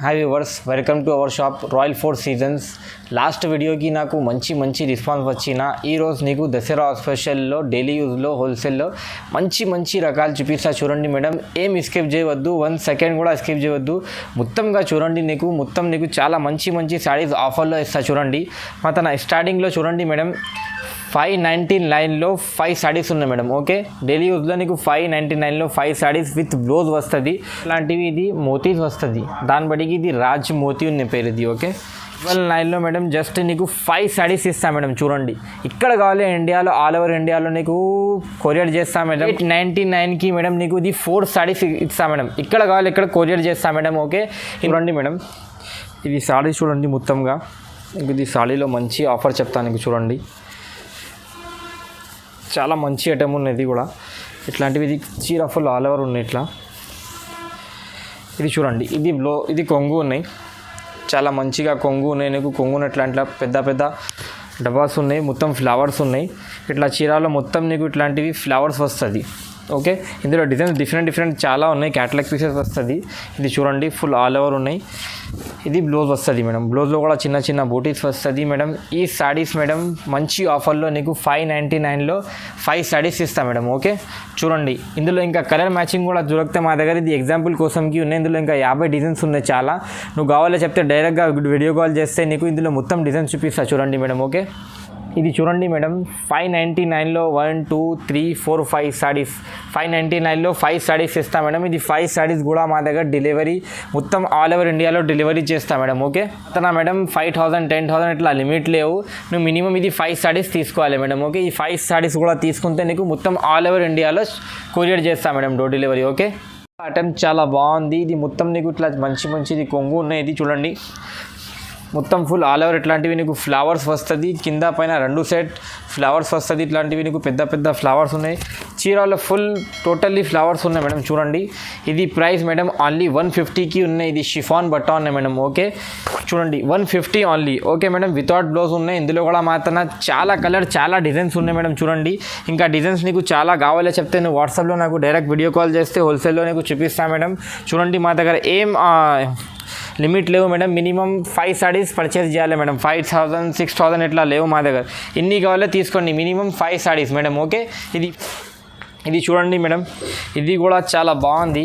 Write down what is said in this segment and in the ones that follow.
Hi viewers, welcome to our shop royal four seasons. Last వీడియోకి నాకు మంచి response వచ్చిన ఈరోజు నీకు దసరా స్పెషల్లో డైలీ యూజ్లో హోల్సేల్లో మంచి రకాలు చూపిస్తా. చూడండి మేడం, ఏం ఎస్కేప్ చేయవద్దు, 1 సెకండ్ కూడా ఎస్కేప్ చేయవద్దు. మొత్తంగా చూడండి, నీకు చాలా మంచి శారీస్ ఆఫర్లో ఇస్తా. చూడండి తన స్టార్టింగ్లో చూడండి మేడం, 599లో 5 శారీస్ ఉన్నాయి మేడం. ఓకే, డైలీ యూజ్లో నీకు 599లో 5 శారీస్ విత్ బ్లౌజ్ వస్తుంది. ఇలాంటివి ఇది మోతీస్ వస్తుంది, దాని బడికి ఇది రాజ్ మోతీ ఉన్న పేరు ఇది. ఓకే, 1299లో మేడం జస్ట్ నీకు 5 శారీస్ ఇస్తాను మేడం. చూడండి, ఇక్కడ కావాలి ఇండియాలో, ఆల్ ఓవర్ ఇండియాలో నీకు కొరియర్ చేస్తా మేడం. 899కి మేడం నీకు ఇది 4 శారీస్ ఇస్తా మేడం. ఇక్కడ కావాలి, ఇక్కడ కొరియర్ చేస్తా మేడం. ఓకే, చూడండి మేడం, ఇది శారీ చూడండి మొత్తంగా. నీకు ఇది శారీలో మంచి ఆఫర్ చెప్తాను నీకు. చూడండి, చాలా మంచి ఐటమ్ ఉన్నాయి. ఇది కూడా ఇట్లాంటివి, ఇది చీర ఫుల్ ఆల్ ఓవర్ ఉన్నాయి. ఇట్లా ఇది చూడండి, ఇది కొంగు ఉన్నాయి, చాలా మంచిగా కొంగు ఉన్నాయి. నీకు కొంగున ఇట్లా పెద్ద డబ్బాస్ ఉన్నాయి, మొత్తం ఫ్లవర్స్ ఉన్నాయి. ఇట్లా చీరలో మొత్తం నీకు ఇట్లాంటివి ఫ్లవర్స్ వస్తుంది. ఓకే, ఇందులో డిజైన్స్ డిఫరెంట్ చాలా ఉన్నాయి, క్యాటలాగ్ పీసెస్ వస్తుంది. ఇది చూడండి, ఫుల్ ఆల్ ఓవర్ ఉన్నాయి. ఇది బ్లౌజ్ వస్తుంది మేడం. బ్లౌజ్లో కూడా చిన్న బూటీస్ వస్తుంది మేడం. ఈ శారీస్ మేడం మంచి ఆఫర్లో నీకు 599లో 5 శారీస్ ఇస్తా మేడం. ఓకే, చూడండి, ఇందులో ఇంకా కలర్ మ్యాచింగ్ కూడా దొరికితే మా దగ్గర ఇది ఎగ్జాంపుల్ కోసంకి ఉన్నాయి. ఇందులో ఇంకా 50 డిజైన్స్ ఉన్నాయి చాలా. నువ్వు కావాలో చెప్తే డైరెక్ట్గా వీడియో కాల్ చేస్తే నీకు ఇందులో మొత్తం డిజైన్స్ చూపిస్తా. చూడండి మేడం. ఓకే, ఇది చూడండి మేడం, 599లో 1 2 3 4 5 శారీస్, 599లో 5 శారీస్ ఇస్తా మేడం. ఇది 5 శారీస్ కూడా మా దగ్గర డెలివరీ మొత్తం ఆల్ ఓవర్ ఇండియాలో డెలివరీ చేస్తా మేడం. ఓకే, అతనా మేడం 5000 10,000 ఇట్లా లిమిట్ లేవు, నువ్వు మినిమం ఇది 5 శారీస్ తీసుకోవాలి మేడం. ఓకే, ఈ 5 శారీస్ కూడా తీసుకుంటే నీకు మొత్తం ఆల్ ఓవర్ ఇండియాలో కొరియర్ చేస్తా madam, door delivery. Okay, attempt చాలా బాగుంది. ఇది మొత్తం నీకు ఇట్లా మంచిది కొంగు ఉన్నాయి. ఇది చూడండి, మొత్తం ఫుల్ ఆల్ ఓవర్ ఇట్లాంటివి నీకు ఫ్లవర్స్ వస్తుంది. కింద పైన 2 సెట్ ఫ్లవర్స్ వస్తుంది. ఇట్లాంటివి నీకు పెద్ద ఫ్లవర్స్ ఉన్నాయి. చీరలో ఫుల్ టోటల్లీ ఫ్లవర్స్ ఉన్నాయి మేడం. చూడండి, ఇది ప్రైస్ మేడం ఓన్లీ 150కి ఉన్నాయి. ఇది షిఫాన్ బట్ట ఉన్నాయి మేడం. ఓకే, చూడండి 150 only. Okay madam, without blouse ఉన్నాయి. ఇందులో కూడా మాత్రం చాలా కలర్ చాలా డిజైన్స్ ఉన్నాయి మేడం. చూడండి, ఇంకా డిజైన్స్ నీకు చాలా కావాలో చెప్తే నువ్వు వాట్సాప్లో నాకు డైరెక్ట్ వీడియో కాల్ చేస్తే హోల్సేల్లో నీకు చూపిస్తా మేడం. చూడండి, మా దగ్గర ఏం లిమిట్ లేవు మేడం. మినిమం 5 శారీస్ పర్చేస్ చేయాలి మేడం. 5000 6000 ఇట్లా లేవు మా దగ్గర. ఎన్ని కావాలో తీసుకోండి, మినిమం 5 శారీస్ మేడం. ఓకే, ఇది చూడండి మేడం, ఇది కూడా చాలా బాగుంది.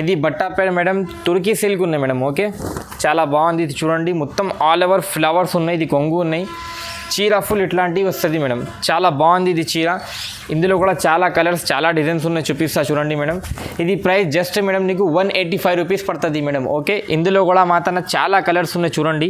ఇది బట్ట పేరు మేడం, తుర్కీ సిల్క్ ఉన్నాయి మేడం. ఓకే, చాలా బాగుంది. ఇది చూడండి, మొత్తం ఆల్ ఓవర్ ఫ్లవర్స్ ఉన్నాయి. ఇది కొంగు ఉన్నాయి. చీర ఫుల్ ఇట్లాంటివి వస్తుంది మేడం. చాలా బాగుంది ఇది చీర. ఇందులో కూడా చాలా కలర్స్ చాలా డిజైన్స్ ఉన్నాయి, చూపిస్తా. చూడండి మేడం, ఇది ప్రైస్ జస్ట్ మేడం నీకు 185 రూపీస్ పడుతుంది మేడం. ఓకే, ఇందులో కూడా మాత్రం చాలా కలర్స్ ఉన్నాయి. చూడండి,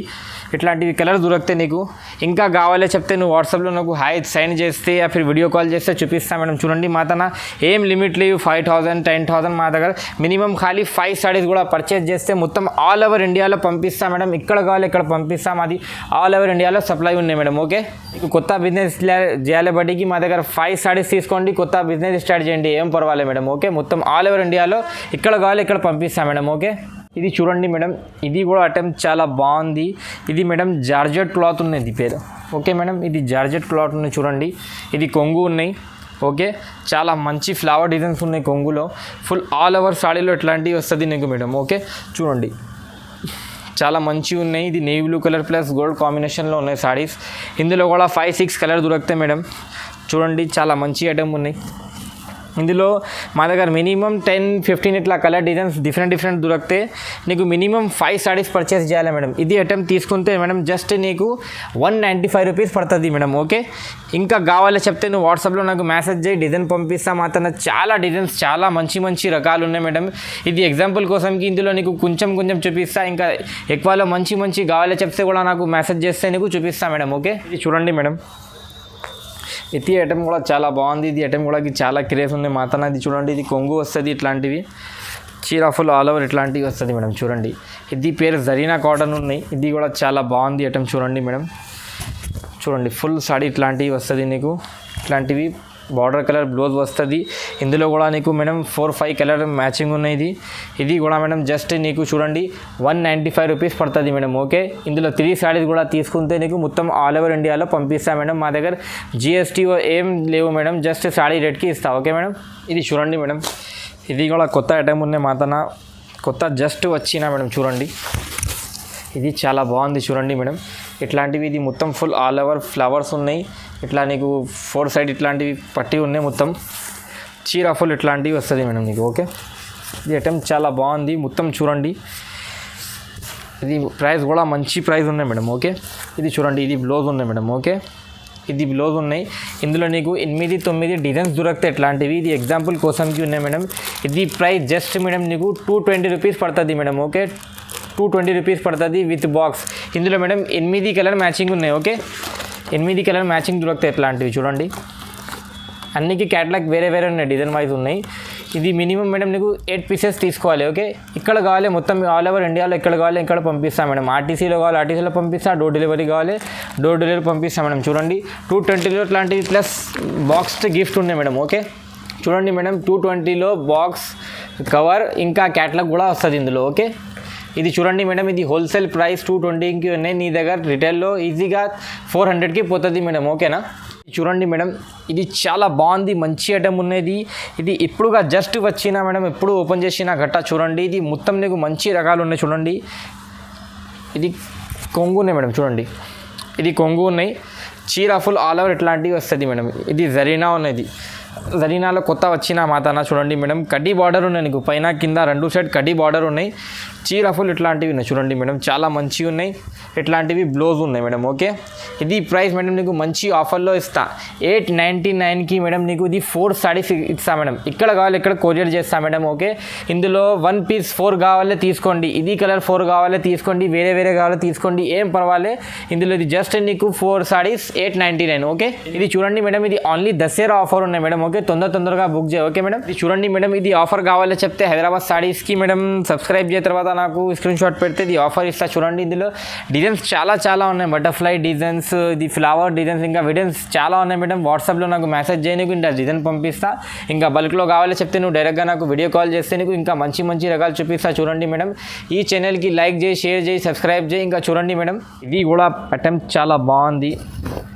ఇట్లాంటివి కలర్స్ దొరికితే నీకు ఇంకా కావాలో చెప్తే నువ్వు వాట్సాప్లో నాకు హాయ్ సైన్ చేస్తే ఫిర్ వీడియో కాల్ చేస్తే చూపిస్తా మేడం. చూడండి, మాతన ఏం లిమిట్ లేవు. 5000 10,000 మా దగ్గర మినిమం ఖాళీ 5 శారీస్ కూడా పర్చేస్ చేస్తే మొత్తం ఆల్ ఓవర్ ఇండియాలో పంపిస్తా మేడం. ఇక్కడ కావాలి ఇక్కడ పంపిస్తాం, అది ఆల్ ఓవర్ ఇండియాలో సప్లై ఉన్నాయి మేడం. ఓకే, కొత్త బిజినెస్ చేయాలి బట్టికి మా దగ్గర 5 శారీస్ తీసుకోండి, కొత్త బిజినెస్ స్టార్ట్ చేయండి, ఏం పర్వాలేదు మేడం. ఓకే, మొత్తం ఆల్ ఓవర్ ఇండియాలో ఇక్కడ కావాలి ఇక్కడ పంపిస్తాం మేడం. ఓకే, ఇది చూడండి మేడం, ఇది కూడా అటెంప్ట్ చాలా బాగుంది. ఇది మేడం జార్జెట్ క్లాత్ ఉన్నది ఇది పేరు. ఓకే మేడం, ఇది జార్జెట్ క్లాత్ ఉన్నాయి. చూడండి, ఇది కొంగు ఉన్నాయి. ఓకే, చాలా మంచి ఫ్లవర్ డిజైన్స్ ఉన్నాయి కొంగులో. ఫుల్ ఆల్ ఓవర్ సాడీలో ఇట్లాంటివి వస్తుంది నీకు మేడం. ఓకే, చూడండి, చాలా మంచిగా ఉన్నాయి. ఇది navy blue colour plus gold కాంబినేషన్లో ఉన్నాయి సారీస్. ఇందులో కూడా 5 6 కలర్ దొరుకుతాయి మేడం. చూడండి, చాలా మంచి ఐటమ్ ఉన్నాయి. ఇందులో మా దగ్గర మినిమం 10 15 ఇట్లా కలర్ డిజైన్స్ డిఫరెంట్ దొరికితే నీకు మినిమం 5 శారీస్ పర్చేస్ చేయాలి మేడం. ఇది ఐటమ్ తీసుకుంటే మేడం జస్ట్ నీకు 195 రూపీస్ పడుతుంది మేడం. ఓకే, ఇంకా కావాలో చెప్తే నువ్వు వాట్సాప్లో నాకు మెసేజ్ చేయి, డిజైన్ పంపిస్తా. మాత్రం చాలా డిజైన్స్ చాలా మంచి రకాలు ఉన్నాయి మేడం. ఇది ఎగ్జాంపుల్ కోసంకి ఇందులో నీకు కొంచెం చూపిస్తా. ఇంకా ఎక్కువలో మంచి కావాలో చెప్తే కూడా నాకు మెసేజ్ చేస్తే నీకు చూపిస్తా మేడం. ఓకే, ఇది చూడండి మేడం, ఇది ఐటమ్ కూడా చాలా బాగుంది. ఇది ఐటమ్ కూడా చాలా క్రేజ్ ఉంది మాత్రం. ఇది చూడండి, ఇది కొంగు వస్తుంది. ఇట్లాంటివి చీర ఫుల్ ఆల్ ఓవర్ ఇట్లాంటివి వస్తుంది మేడం. చూడండి, ఇది పేరు జరీనా కాటన్ ఉన్నాయి. ఇది కూడా చాలా బాగుంది ఐటమ్. చూడండి మేడం, చూడండి ఫుల్ సాడీ ఇట్లాంటివి వస్తుంది నీకు. ఇట్లాంటివి బార్డర్ కలర్ బ్లౌజ్ వస్తుంది. ఇందులో కూడా నీకు మేడం 4 5 కలర్ మ్యాచింగ్ ఉన్నాయి. ఇది కూడా మేడం జస్ట్ నీకు చూడండి 195 రూపీస్ పడుతుంది మేడం. ఓకే, ఇందులో 3 శారీస్ కూడా తీసుకుంటే నీకు మొత్తం ఆల్ ఓవర్ ఇండియాలో పంపిస్తా మేడం. మా దగ్గర GST ఏం లేవు మేడం, జస్ట్ శారీ రేట్కి ఇస్తా. ఓకే మేడం, ఇది చూడండి మేడం, ఇది కూడా కొత్త ఐటమ్ ఉన్నాయి మాతన, కొత్త జస్ట్ వచ్చినా మేడం. చూడండి, ఇది చాలా బాగుంది చూడండి మేడం. ఇట్లాంటివి ఇది మొత్తం ఫుల్ ఆల్ ఓవర్ ఫ్లవర్స్ ఉన్నాయి. ఇట్లా నీకు 4 సైడ్ ఇట్లాంటివి పట్టి ఉన్నాయి. మొత్తం చీర ఫుల్ ఇట్లాంటివి వస్తుంది మేడం నీకు. ఓకే, ఇది ఐటమ్ చాలా బాగుంది. మొత్తం చూడండి, ఇది ప్రైస్ కూడా మంచి ప్రైస్ ఉన్నాయి మేడం. ఓకే, ఇది చూడండి, ఇది బ్లౌజ్ ఉన్నాయి మేడం. ఓకే, ఇది బ్లౌజ్ ఉన్నాయి. ఇందులో నీకు 8-9 డిజైన్స్ దొరుకుతాయి ఇట్లాంటివి. ఇది ఎగ్జాంపుల్ కోసంకి ఉన్నాయి మేడం. ఇది ప్రైస్ జస్ట్ మేడం నీకు 220 రూపీస్ పడుతుంది మేడం. ఓకే, 220 రూపీస్ పడుతుంది విత్ బాక్స్. ఇందులో మేడం 8 కలర్ మ్యాచింగ్ ఉన్నాయి. ఓకే, 8 కలర్ మ్యాచింగ్ దొరుకుతాయి ఇట్లాంటివి చూడండి. అన్నికి క్యాటలాగ్ వేరే వేరే ఉన్నాయి, డిజైన్ వైజ్ ఉన్నాయి. ఇది మినిమం మేడం నీకు 8 పీసెస్ తీసుకోవాలి. ఓకే, ఇక్కడ కావాలి మొత్తం ఆల్ ఓవర్ ఇండియాలో ఎక్కడ కావాలి ఇక్కడ పంపిస్తాం మేడం. ఆర్టీసీలో కావాలి ఆర్టీసీలో పంపిస్తా, డోర్ డెలివరీ కావాలి డోర్ డెలివరీ పంపిస్తాం మేడం. చూడండి 220లో ఇట్లాంటివి ప్లస్ బాక్స్ గిఫ్ట్ ఉన్నాయి మేడం. ఓకే, చూడండి మేడం 220లో బాక్స్ కవర్ ఇంకా క్యాటలాగ్ కూడా వస్తుంది ఇందులో. ఓకే, ఇది చూడండి మేడం, ఇది హోల్సేల్ ప్రైస్ 220కి ఉన్నాయి. నీ దగ్గర రిటైల్లో ఈజీగా 400కి పోతుంది మేడం. ఓకేనా, చూడండి మేడం, ఇది చాలా బాగుంది, మంచి ఐటమ్ ఉన్నది. ఇది ఇప్పుడుగా జస్ట్ వచ్చినా మేడం, ఎప్పుడు ఓపెన్ చేసిన గట్ట చూడండి. ఇది మొత్తం నీకు మంచి రకాలు ఉన్నాయి చూడండి. ఇది కొంగు ఉన్నాయి మేడం. చూడండి, ఇది కొంగు ఉన్నాయి. చీర ఫుల్ ఆల్ ఓవర్ ఇట్లాంటివి వస్తుంది మేడం. ఇది జరీనా ఉన్నది. జరీనాలో కొత్త వచ్చిన మాతాన చూడండి మేడం. కడ్డీ బార్డర్ ఉన్నాయి నీకు, పైన కింద 2 సైడ్ కడ్డీ బార్డర్ ఉన్నాయి. చీర ఫుల్ ఇట్లాంటివి ఉన్నాయి చూడండి మేడం, చాలా మంచివి ఉన్నాయి. ఇట్లాంటివి బ్లౌజ్ ఉన్నాయి మేడం. ఓకే, ఇది ప్రైస్ మేడం నీకు మంచి ఆఫర్లో ఇస్తా. 899కి మేడం నీకు ఇది 4 సారీస్ ఇస్తా మేడం. ఇక్కడ కావాలి ఇక్కడ కొరియర్ చేస్తా మేడం. ఓకే, ఇందులో 1 పీస్ 4 కావాలే తీసుకోండి, ఇది కలర్ 4 కావాలే తీసుకోండి, వేరే వేరే కావాలో తీసుకోండి, ఏం పర్వాలే. ఇందులో ఇది జస్ట్ నీకు 4 సారీస్ 899. ఓకే, ఇది చూడండి మేడం, ఇది ఓన్లీ దసరా ఆఫర్ ఉన్నాయి మేడం. ఓకే, తొందరగా బుక్ చేయ. ఓకే మేడం, ఇది చూడండి మేడం, ఇది ఆఫర్ కావాలో చెప్తే హైదరాబాద్ సారీస్కి మేడం సబ్స్క్రైబ్ చేసిన తర్వాత నాకు స్క్రీన్ షాట్ పెడితే ఇది ఆఫర్ ఇస్తా. చూడండి ఇందులో డిజైన్స్ చాలా ఉన్నాయి, బటర్ఫ్లై డిజైన్స్, ఇది ఫ్లవర్ డిజైన్స్, ఇంకా డిజైన్స్ చాలా ఉన్నాయి మేడం. వాట్సాప్లో నాకు మెసేజ్ చేయనీకు ఇంకా డిజైన్ పంపిస్తా. ఇంకా బల్క్లో కావాలో చెప్తే నువ్వు డైరెక్ట్గా నాకు వీడియో కాల్ చేస్తే నీకు ఇంకా మంచి రకాలు చూపిస్తా. చూడండి మేడం, ఈ ఛానల్కి లైక్ చేయి, షేర్ చేయి, సబ్స్క్రైబ్ చేయి. ఇంకా చూడండి మేడం, ఇది కూడా ఐటమ్ చాలా బాగుంది.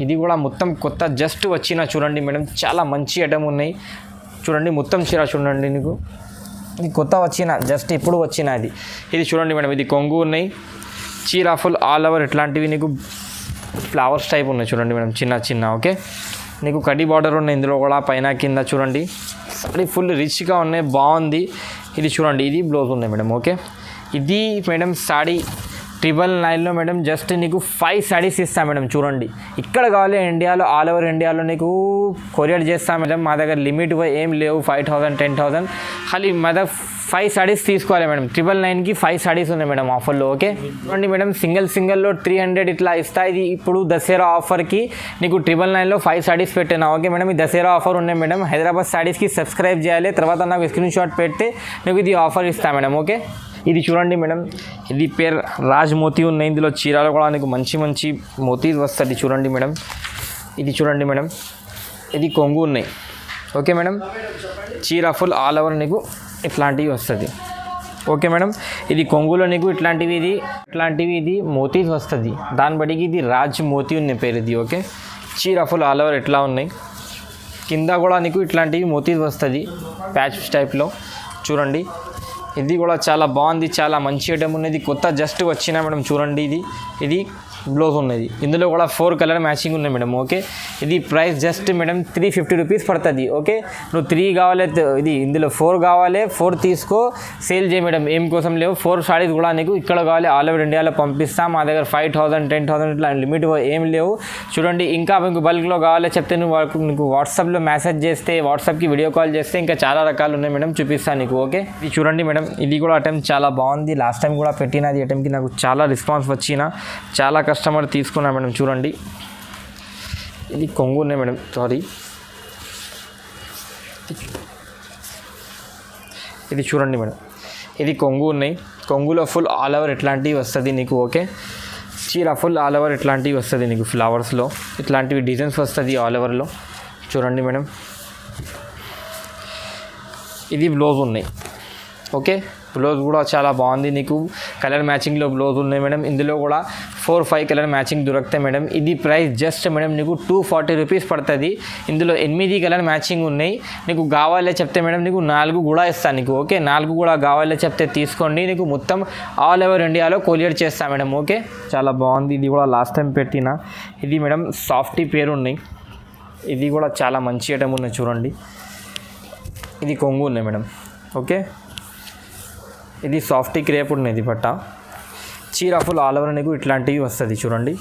ఇది కూడా మొత్తం కొత్త జస్ట్ వచ్చిన చూడండి మేడం, చాలా మంచి ఐటమ్ ఉన్నాయి చూడండి. మొత్తం చీర చూడండి నీకు, ఇది కొత్త వచ్చిన జస్ట్ ఇప్పుడు వచ్చిన ఇది చూడండి మేడం. ఇది కొంగు ఉన్నాయి, చీర ఫుల్ ఆల్ ఓవర్ ఇట్లాంటివి నీకు ఫ్లవర్స్ టైప్ ఉన్నాయి చూడండి మేడం, చిన్న. ఓకే, నీకు కడ్డీ బార్డర్ ఉన్నాయి ఇందులో కూడా, పైన కింద చూడండి. సారీ ఫుల్ రిచ్గా ఉన్నాయి, బాగుంది. ఇది చూడండి, ఇది బ్లౌజ్ ఉన్నాయి మేడం. ఓకే, ఇది మేడం సాడీ 999లో మేడం జస్ట్ నీకు 5 సారీస్ ఇస్తా మేడం. చూడండి, ఇక్కడ కావాలి ఇండియాలో ఆల్ ఓవర్ ఇండియాలో నీకు కొరియర్ చేస్తా మేడం. మా దగ్గర లిమిట్ ఏం లేవు, 5000 10,000 ఖాళీ మా దగ్గర 5 సారీస్ తీసుకోవాలి మేడం. 999కి 5 సారీస్ ఉన్నాయి మేడం ఆఫర్లో. ఓకే, చూడండి మేడం, సింగిల్లో 300 ఇట్లా ఇస్తా. ఇది ఇప్పుడు దసరా ఆఫర్కి నీకు 999లో 5 సారీస్ పెట్టినా. ఓకే మేడం, ఈ దసరా ఆఫర్ ఉన్నాయి మేడం. హైదరాబాద్ సారీస్కి సబ్స్క్రైబ్ చేయాలి, తర్వాత నాకు స్క్రీన్ షాట్ పెడితే నీకు ఇది ఆఫర్ ఇస్తా మేడం. ఓకే, ఇది చూడండి మేడం, ఇది పేరు రాజ్ మోతీ ఉన్నాయి. ఇందులో చీరలు కూడా నీకు మంచి మోతీ వస్తుంది చూడండి మేడం. ఇది చూడండి మేడం, ఇది కొంగు ఉన్నాయి. ఓకే మేడం, చీర ఫుల్ ఆల్ ఓవర్ నీకు ఇట్లాంటివి వస్తుంది. ఓకే మేడం, ఇది కొంగులో నీకు ఇట్లాంటివి ఇది మోతీస్ వస్తుంది. దాన్ని బట్టికి ఇది రాజ్ మోతీ ఉన్నాయి పేరు ఇది. ఓకే, చీర ఫుల్ ఆల్ ఓవర్ ఎట్లా ఉన్నాయి, కింద కూడా నీకు ఇట్లాంటివి మోతీస్ వస్తుంది ప్యాచ్ టైప్లో చూడండి. ఇది కూడా చాలా బాగుంది, చాలా మంచి ఐటమ్ ఉన్నది, కొత్త జస్ట్ వచ్చినా మేడం. చూడండి, ఇది బ్లౌజ్ ఉన్నది. ఇందులో కూడా 4 కలర్ మ్యాచింగ్ ఉన్నాయి మేడం. ఓకే, ఇది ప్రైస్ జస్ట్ మేడం 350 రూపీస్ పడుతుంది. ఓకే, నువ్వు 3 కావాలి, ఇది ఇందులో 4 కావాలి, 4 తీసుకో, సేల్ చేయి మేడం. ఏం కోసం లేవు, 4 సారీస్ కూడా నీకు ఇక్కడ కావాలి ఆల్ ఓవర్ ఇండియాలో పంపిస్తాం. మా దగ్గర 5000 10,000 ఇట్లా లిమిట్ ఏం లేవు. చూడండి, ఇంకా మీకు బల్క్లో కావాలి చెప్తే నీకు వాట్సాప్లో మెసేజ్ చేస్తే, వాట్సాప్కి వీడియో కాల్ చేస్తే ఇంకా చాలా రకాలు ఉన్నాయి మేడం, చూపిస్తాను నీకు. ఓకే, ఇది చూడండి మేడం, ఇది కూడా ఐటమ్ చాలా బాగుంది. లాస్ట్ టైం కూడా పెట్టిన అది ఐటమ్కి నాకు చాలా రెస్పాన్స్ వచ్చిన, చాలా కస్టమర్ తీసుకున్నా మేడం. చూడండి, ఇది కొంగు ఉన్నాయి మేడం. సారీ, ఇది చూడండి మేడం, ఇది కొంగు ఉన్నాయి. కొంగులో ఫుల్ ఆల్ ఓవర్ ఇట్లాంటివి వస్తుంది నీకు. ఓకే, చీర ఫుల్ ఆల్ ఓవర్ ఇట్లాంటివి వస్తుంది నీకు, ఫ్లవర్స్లో ఇట్లాంటివి డిజైన్స్ వస్తుంది ఆల్ ఓవర్లో. చూడండి మేడం, ఇది బ్లౌజ్ ఉన్నాయి. ఓకే, బ్లౌజ్ కూడా చాలా బాగుంది, నీకు కలర్ మ్యాచింగ్లో బ్లౌజ్ ఉన్నాయి మేడం. ఇందులో కూడా 4-5 కలర్ మ్యాచింగ్ దొరుకుతాయి మేడం. ఇది ప్రైస్ జస్ట్ మేడం నీకు 240 రూపీస్ పడుతుంది. ఇందులో 8 కలర్ మ్యాచింగ్ ఉన్నాయి. నీకు కావాలే చెప్తే మేడం నీకు 4 కూడా ఇస్తాను నీకు. ఓకే, 4 కూడా కావాలే చెప్తే తీసుకోండి. నీకు మొత్తం ఆల్ ఓవర్ ఇండియాలో కొరియర్ చేస్తాను మేడం. ఓకే, చాలా బాగుంది. ఇది కూడా లాస్ట్ టైం పెట్టిన ఇది మేడం సాఫ్టీ పేరు ఉన్నాయి. ఇది కూడా చాలా మంచి ఐటమ్ ఉన్నాయి చూడండి. ఇది కొంగు ఉన్నాయి మేడం. ఓకే, ఇది సాఫ్టీ క్రేప్ ఉన్నది పట్ట. చీర ఫుల్ ఆల్ ఓవర్ నీకు ఇట్లాంటివి వస్తుంది చూడండి.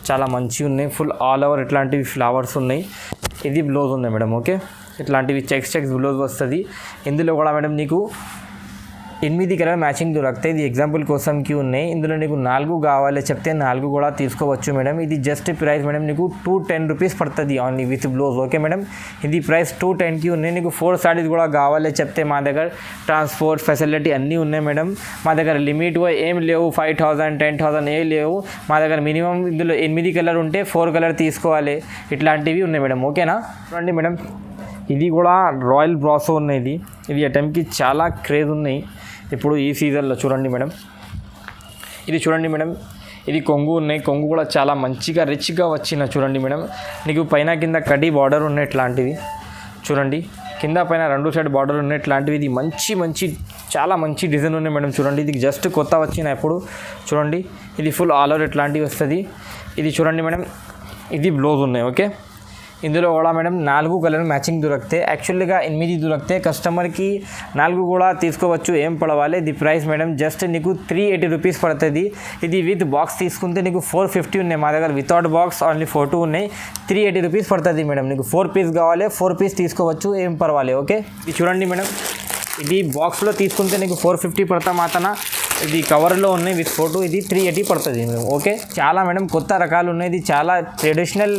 చాలా మంచిగా ఉన్నాయి. ఫుల్ ఆల్ ఓవర్ ఇట్లాంటివి ఫ్లవర్స్ ఉన్నాయి. ఇది బ్లౌజ్ ఉంది మేడం. ఓకే, ఇట్లాంటివి చెక్స్ బ్లౌజ్ వస్తుంది. ఇందులో కూడా మేడం నీకు 8 కలర్ మ్యాచింగ్ దొరుకుతాయి. ఇది ఎగ్జాంపుల్ కోసంకి ఉన్నాయి. ఇందులో నీకు 4 కావాలి చెప్తే 4 కూడా తీసుకోవచ్చు మేడం. ఇది జస్ట్ ప్రైస్ మేడం నీకు 210 రూపీస్ పడుతుంది only with blouse. Okay madam, ఇది ప్రైస్ 210కి ఉన్నాయి. నీకు 4 సారీస్ కూడా కావాలి చెప్తే మా దగ్గర ట్రాన్స్పోర్ట్ ఫెసిలిటీ అన్నీ ఉన్నాయి మేడం. మా దగ్గర లిమిట్ ఏం లేవు, 5,000 10,000 ఏ లేవు మా దగ్గర. మినిమం ఇందులో 8 కలర్ ఉంటే 4 కలర్ తీసుకోవాలి. ఇట్లాంటివి ఉన్నాయి మేడం. ఓకేనా, చూడండి మేడం. ఇది కూడా రాయల్ బ్రాసో ఉన్నాయి. ఇది ఐటమ్కి చాలా క్రేజ్ ఉన్నాయి ఇప్పుడు ఈ సీజన్లో. చూడండి మేడం, ఇది చూడండి మేడం. ఇది కొంగు ఉన్నాయి. కొంగు కూడా చాలా మంచిగా రిచ్గా వచ్చిన చూడండి మేడం. నీకు పైన కింద కడ్డీ బార్డర్ ఉన్నాయి ఇట్లాంటివి చూడండి. కింద పైన 2 సైడ్ బార్డర్ ఉన్నాయి ఇట్లాంటివి. ఇది మంచి చాలా మంచి డిజైన్ ఉన్నాయి మేడం. చూడండి, ఇది జస్ట్ కొత్త వచ్చిన ఇప్పుడు చూడండి. ఇది ఫుల్ ఆల్ ఓవర్ ఇట్లాంటివి వస్తుంది. ఇది చూడండి మేడం, ఇది బ్లౌజ్ ఉన్నాయి. ఓకే, ఇందులో కూడా మేడం 4 కలర్ మ్యాచింగ్ దొరికితే యాక్చువల్గా 8 దొరికితే కస్టమర్కి 4 కూడా తీసుకోవచ్చు, ఏం పడవాలి. ఇది ప్రైస్ మేడం జస్ట్ నీకు 380 రూపీస్ పడుతుంది. ఇది విత్ బాక్స్ తీసుకుంటే నీకు 450 ఉన్నాయి. మా దగ్గర వితౌట్ బాక్స్ ఓన్లీ 42 ఉన్నాయి. 380 రూపీస్ పడుతుంది మేడం. నీకు 4 పీస్ కావాలి 4 పీస్ తీసుకోవచ్చు, ఏం పర్వాలి. ఓకే, ఇది చూడండి మేడం. ఇది బాక్స్లో తీసుకుంటే నీకు 450 పడతా మాతన. ఇది కవర్లో ఉన్నాయి విత్ ఫోటో. ఇది 380 పడుతుంది మేడం. ఓకే, చాలా మేడం కొత్త రకాలు ఉన్నాయి. ఇది చాలా ట్రెడిషనల్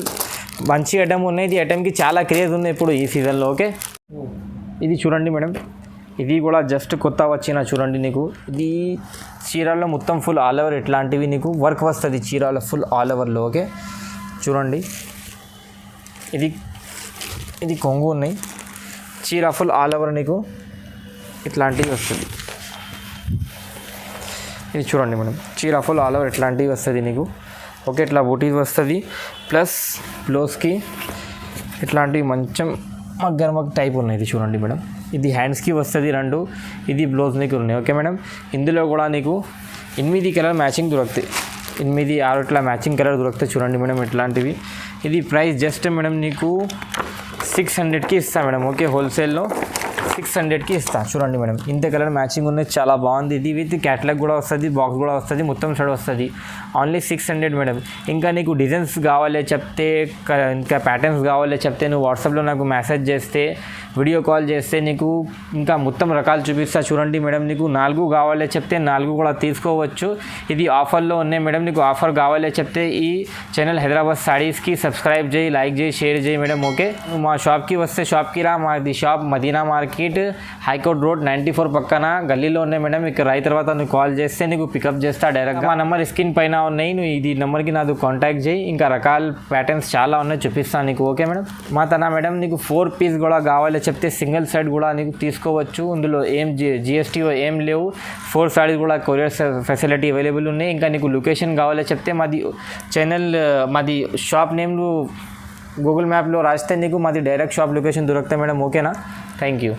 మంచి ఐటమ్ ఉన్నాయి. ఇది ఐటమ్కి చాలా క్రేజ్ ఉంది ఇప్పుడు ఈ సీజన్లో. ఓకే, ఇది చూడండి మేడం. ఇది కూడా జస్ట్ కొత్త వచ్చిన చూడండి. నీకు ఇది చీరల్లో మొత్తం ఫుల్ ఆల్ ఓవర్ ఇట్లాంటివి నీకు వర్క్ వస్తుంది చీరలో ఫుల్ ఆల్ ఓవర్లో. ఓకే, చూడండి. ఇది కొంగు ఉన్నాయి. చీర ఫుల్ ఆల్ ఓవర్ నీకు ఇట్లాంటివి వస్తుంది. ఇది చూడండి మేడం, చీర ఫుల్ ఆల్ ఓవర్ ఇట్లాంటివి వస్తుంది నీకు. ఓకే, ఇట్లా బూటీస్ వస్తుంది. ప్లస్ బ్లౌజ్కి ఇట్లాంటివి మంచం మగ్గ టైప్ ఉన్నాయి. ఇది చూడండి మేడం. ఇది హ్యాండ్స్కి వస్తుంది 2. ఇది బ్లౌజ్ నీకు ఉన్నాయి. ఓకే మేడం, ఇందులో కూడా నీకు 8 కలర్ మ్యాచింగ్ దొరుకుతాయి. 8, 6 ఇట్లా మ్యాచింగ్ కలర్ దొరుకుతాయి చూడండి మేడం ఇట్లాంటివి. ఇది ప్రైస్ జస్ట్ మేడం నీకు 600కి ఇస్తా మేడం. ఓకే, హోల్సేల్లో 600కి ఇస్తా. చూడండి మేడం, ఇంత కలర్ మ్యాచింగ్ ఉన్నాయి, చాలా బాగుంది. ఇది విత్ క్యాటలాగ్ కూడా వస్తుంది, బాక్స్ కూడా వస్తుంది, మొత్తం సైడ్ వస్తుంది. Only 600 madam. ఇంకా నీకు డిజైన్స్ కావాలి చెప్తే, ఇంకా ప్యాటర్న్స్ కావాలి చెప్తే నువ్వు వాట్సాప్లో నాకు మెసేజ్ చేస్తే, వీడియో కాల్ చేస్తే నీకు ఇంకా మొత్తం రకాలు చూపిస్తా. చూడండి మేడం, నీకు 4 కావాలి చెప్తే 4 కూడా తీసుకోవచ్చు. ఇది ఆఫర్లో ఉన్నాయి మేడం. నీకు ఆఫర్ కావాలి చెప్తే ఈ ఛానల్ హైదరాబాద్ సారీస్కి సబ్స్క్రైబ్ చేయి, లైక్ చేయి, షేర్ చేయి మేడం. ఓకే, నువ్వు మా షాప్కి వస్తే షాప్కి రా. మాది shop Madina market, high court road 94 పక్కన గల్లీలో ఉన్నాయి మేడం. ఇక్కడ రైతు తర్వాత నువ్వు కాల్ చేస్తే నీకు పికప్ చేస్తా డైరెక్ట్గా. మా నెంబర్ స్క్రీన్ పైన ఉన్నాయి, నువ్వు ఇది నెంబర్కి నాకు కాంటాక్ట్ చేయి. ఇంకా రకాల ప్యాటర్న్స్ చాలా ఉన్నాయి, చూపిస్తాను నీకు. ఓకే మేడం, మా తన మేడం నీకు 4 పీస్ కూడా కావాలి చెప్తే సింగిల్ సైడ్ కూడా నీకు తీసుకోవచ్చు. ఇందులో ఏం జిఎస్టీ ఏం లేవు. 4 సారీస్ కూడా కొరియర్ ఫెసిలిటీ అవైలబుల్ ఉన్నాయి. ఇంకా నీకు లొకేషన్ కావాలి చెప్తే మాది ఛానల్, మాది షాప్ నేమ్ గూగుల్ మ్యాప్లో రాస్తే నీకు మాది డైరెక్ట్ షాప్ లొకేషన్ దొరుకుతాయి మేడం. ఓకేనా, థ్యాంక్ యూ.